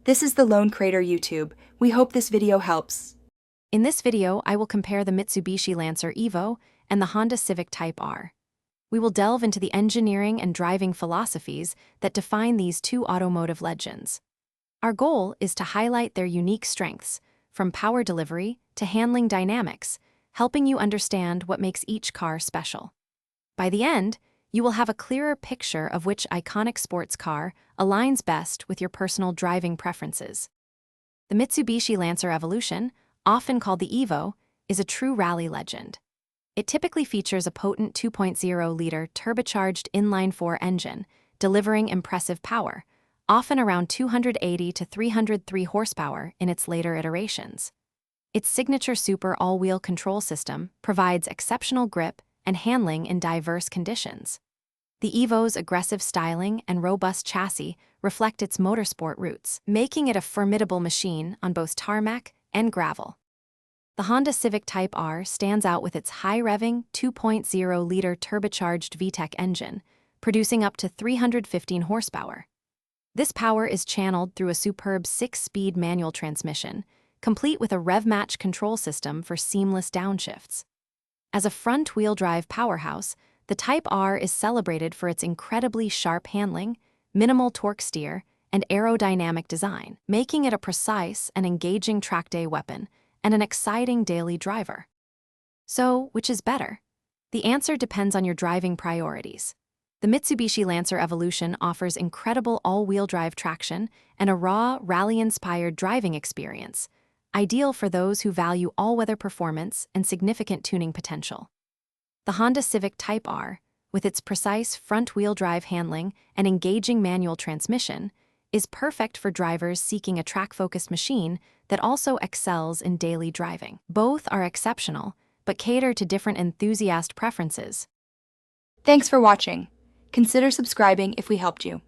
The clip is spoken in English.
This is the Lone Crater YouTube. We hope this video helps. In this video, I will compare the Mitsubishi Lancer Evo and the Honda Civic Type R. We will delve into the engineering and driving philosophies that define these two automotive legends. Our goal is to highlight their unique strengths, from power delivery to handling dynamics, helping you understand what makes each car special. By the end, you will have a clearer picture of which iconic sports car aligns best with your personal driving preferences. The Mitsubishi Lancer Evolution, often called the Evo, is a true rally legend. It typically features a potent 2.0-liter turbocharged inline-4 engine, delivering impressive power, often around 280 to 303 horsepower in its later iterations. Its signature super all-wheel control system provides exceptional grip and handling in diverse conditions. The Evo's aggressive styling and robust chassis reflect its motorsport roots, making it a formidable machine on both tarmac and gravel. The Honda Civic Type R stands out with its high-revving 2.0-liter turbocharged VTEC engine, producing up to 315 horsepower. This power is channeled through a superb 6-speed manual transmission, complete with a rev-match control system for seamless downshifts. As a front-wheel drive powerhouse, the Type R is celebrated for its incredibly sharp handling, minimal torque steer, and aerodynamic design, making it a precise and engaging track day weapon and an exciting daily driver. So, which is better? The answer depends on your driving priorities. The Mitsubishi Lancer Evolution offers incredible all-wheel drive traction and a raw, rally-inspired driving experience, ideal for those who value all-weather performance and significant tuning potential. The Honda Civic Type R, with its precise front-wheel drive handling and engaging manual transmission, is perfect for drivers seeking a track-focused machine that also excels in daily driving. Both are exceptional, but cater to different enthusiast preferences. Thanks for watching. Consider subscribing if we helped you.